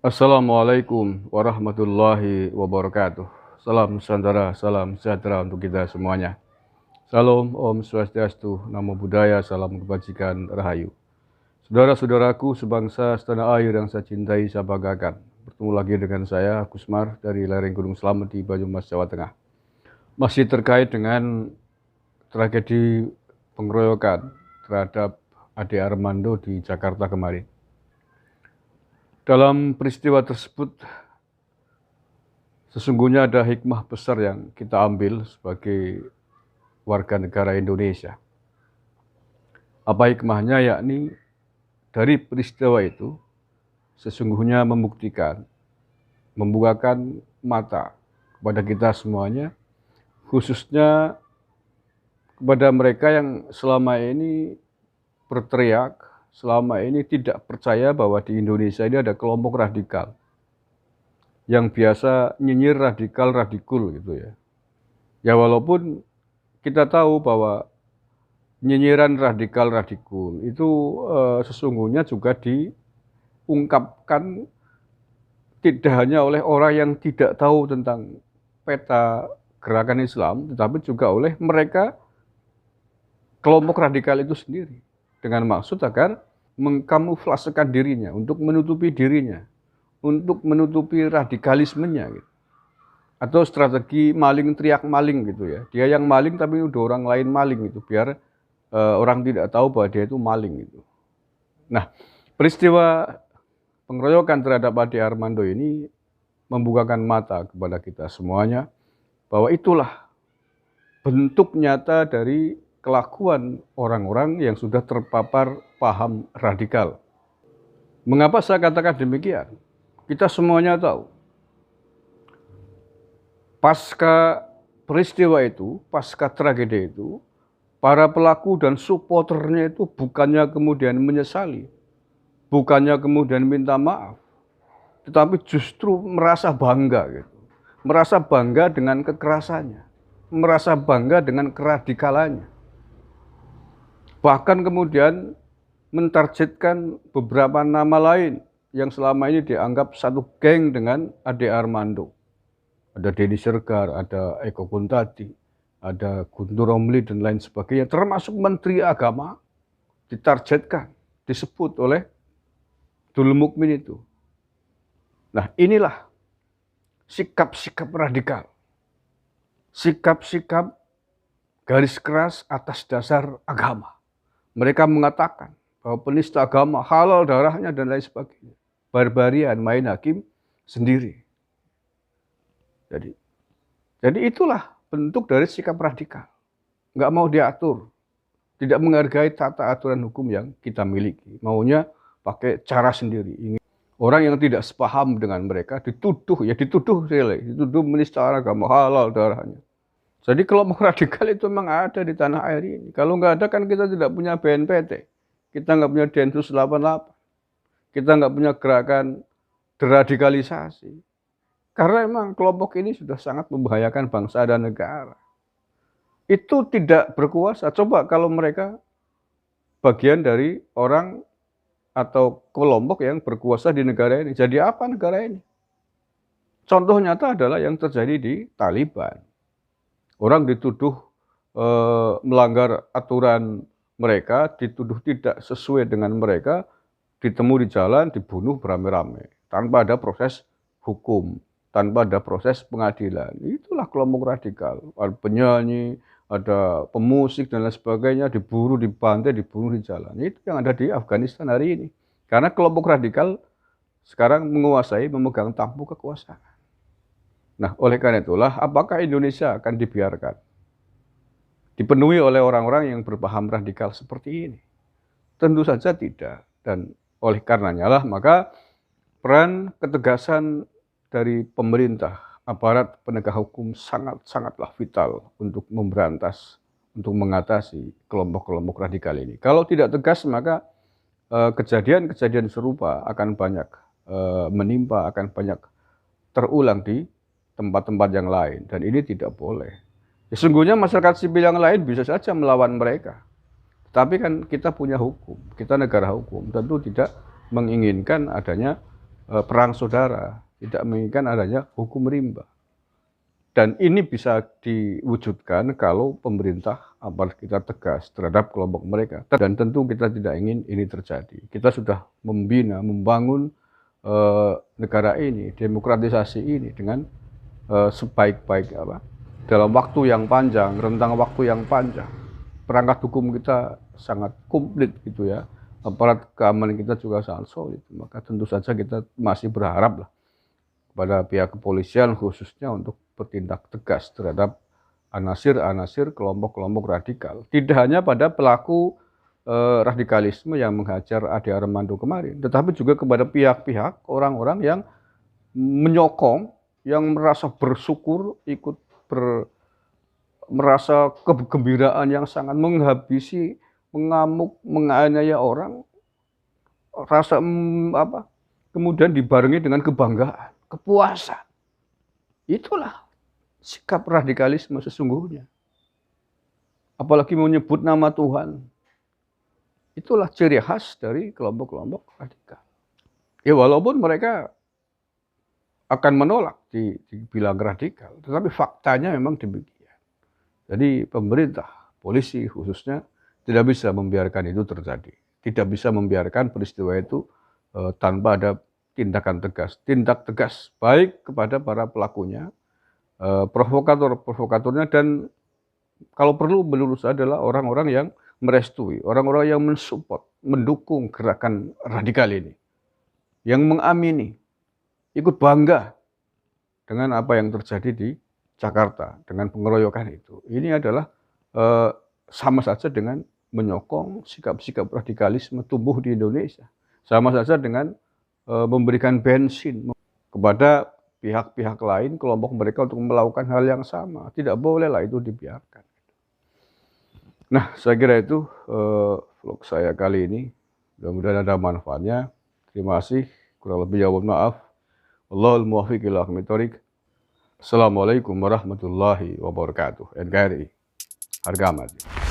Assalamualaikum warahmatullahi wabarakatuh. Salam Nusantara, salam sejahtera untuk kita semuanya. Salam Om Swastiastu, Namo Buddhaya, salam kebajikan, Rahayu. Saudara-saudaraku sebangsa setanah air yang saya cintai, saya banggakan. Bertemu lagi dengan saya, Gusmar, dari lereng Gunung Slamet di Banyumas, Jawa Tengah. Masih terkait dengan tragedi pengeroyokan terhadap Ade Armando di Jakarta kemarin. Dalam peristiwa tersebut, sesungguhnya ada hikmah besar yang kita ambil sebagai warga negara Indonesia. Apa hikmahnya? Yakni dari peristiwa itu sesungguhnya membuktikan, membukakan mata kepada kita semuanya, khususnya kepada mereka yang selama ini berteriak, selama ini tidak percaya bahwa di Indonesia ini ada kelompok radikal yang biasa nyinyir radikal-radikul gitu ya. Ya walaupun kita tahu bahwa nyinyiran radikal-radikul itu sesungguhnya juga diungkapkan tidak hanya oleh orang yang tidak tahu tentang peta gerakan Islam, tetapi juga oleh mereka kelompok radikal itu sendiri, dengan maksud agar mengkamuflasekan dirinya, untuk menutupi dirinya, untuk menutupi radikalismenya gitu. Atau strategi maling teriak maling gitu ya. Dia yang maling tapi udah orang lain maling gitu, biar orang tidak tahu bahwa dia itu maling gitu. Nah, peristiwa pengeroyokan terhadap Ade Armando ini membukakan mata kepada kita semuanya bahwa itulah bentuk nyata dari kelakuan orang-orang yang sudah terpapar paham radikal. Mengapa saya katakan demikian? Kita semuanya tahu, pasca peristiwa itu, pasca tragedi itu, para pelaku dan supporternya itu bukannya kemudian menyesali, bukannya kemudian minta maaf, tetapi justru merasa bangga gitu. Merasa bangga dengan kekerasannya, merasa bangga dengan keradikalannya. Bahkan kemudian mentargetkan beberapa nama lain yang selama ini dianggap satu geng dengan Ade Armando. Ada Denny Sergar, ada Eko Kuntadi, ada Guntur Romli dan lain sebagainya, termasuk Menteri Agama ditargetkan, disebut oleh Abdul Mukmin itu. Nah, inilah sikap-sikap radikal, sikap-sikap garis keras atas dasar agama. Mereka mengatakan bahwa penista agama halal darahnya dan lain sebagainya. Barbarian, main hakim sendiri. Jadi itulah bentuk dari sikap radikal. Nggak mau diatur, tidak menghargai tata aturan hukum yang kita miliki. Maunya pakai cara sendiri. Orang yang tidak sepaham dengan mereka dituduh menista agama halal darahnya. Jadi kelompok radikal itu memang ada di tanah air ini. Kalau nggak ada kan kita tidak punya BNPT, kita nggak punya Densus 88, kita nggak punya gerakan deradikalisasi. Karena memang kelompok ini sudah sangat membahayakan bangsa dan negara. Itu tidak berkuasa. Coba kalau mereka bagian dari orang atau kelompok yang berkuasa di negara ini, jadi apa negara ini? Contoh nyata adalah yang terjadi di Taliban. Orang dituduh melanggar aturan mereka, dituduh tidak sesuai dengan mereka, ditemu di jalan, dibunuh beramai-ramai, tanpa ada proses hukum, tanpa ada proses pengadilan. Itulah kelompok radikal. Ada penyanyi, ada pemusik dan lain sebagainya, diburu, dibantai, dibunuh di jalan. Itu yang ada di Afghanistan hari ini. Karena kelompok radikal sekarang menguasai, memegang tampuk kekuasaan. Nah, oleh karena itulah, apakah Indonesia akan dibiarkan dipenuhi oleh orang-orang yang berpaham radikal seperti ini? Tentu saja tidak. Dan oleh karenanya lah, maka peran ketegasan dari pemerintah, aparat penegak hukum sangatlah vital untuk memberantas, untuk mengatasi kelompok-kelompok radikal ini. Kalau tidak tegas, maka kejadian-kejadian serupa akan banyak menimpa, akan banyak terulang di tempat-tempat yang lain, dan ini tidak boleh. Sesungguhnya masyarakat sipil yang lain bisa saja melawan mereka, tapi kan kita punya hukum, kita negara hukum, tentu tidak menginginkan adanya perang saudara, tidak menginginkan adanya hukum rimba. Dan ini bisa diwujudkan kalau pemerintah aparat kita tegas terhadap kelompok mereka. Dan tentu kita tidak ingin ini terjadi. Kita sudah membina, membangun negara ini, demokratisasi ini dengan sebaik-baik dalam waktu yang panjang, rentang waktu yang panjang. Perangkat hukum kita sangat komplit gitu ya. Aparat keamanan kita juga sangat solid. Maka tentu saja kita masih berharap lah kepada pihak kepolisian khususnya untuk bertindak tegas terhadap anasir-anasir kelompok-kelompok radikal. Tidak hanya pada pelaku radikalisme yang menghajar Ade Armando kemarin, tetapi juga kepada pihak-pihak orang-orang yang menyokong, yang merasa bersyukur, ikut merasa kegembiraan yang sangat menghabisi, mengamuk, menganiaya orang, rasa kemudian dibarengi dengan kebanggaan, kepuasan. Itulah sikap radikalisme sesungguhnya. Apalagi menyebut nama Tuhan. Itulah ciri khas dari kelompok-kelompok radikal. Ya walaupun mereka akan menolak dibilang radikal, tetapi faktanya memang demikian. Jadi pemerintah, polisi khususnya tidak bisa membiarkan itu terjadi. Tidak bisa membiarkan peristiwa itu tanpa ada tindakan tegas. Tindak tegas baik kepada para pelakunya, provokatornya, dan kalau perlu menurut saya adalah orang-orang yang merestui, orang-orang yang mensupport, mendukung gerakan radikal ini, yang mengamini, ikut bangga dengan apa yang terjadi di Jakarta, dengan pengeroyokan itu. Ini adalah sama saja dengan menyokong sikap-sikap radikalisme tumbuh di Indonesia. Sama saja dengan memberikan bensin kepada pihak-pihak lain, kelompok mereka untuk melakukan hal yang sama. Tidak bolehlah itu dibiarkan. Nah, saya kira itu vlog saya kali ini. Mudah-mudahan ada manfaatnya. Terima kasih. Kurang lebih mohon maaf. Wallahul muwaffiq ila aqwamit thoriq. Assalamualaikum warahmatullahi wabarakatuh. NKRI. Harga mati.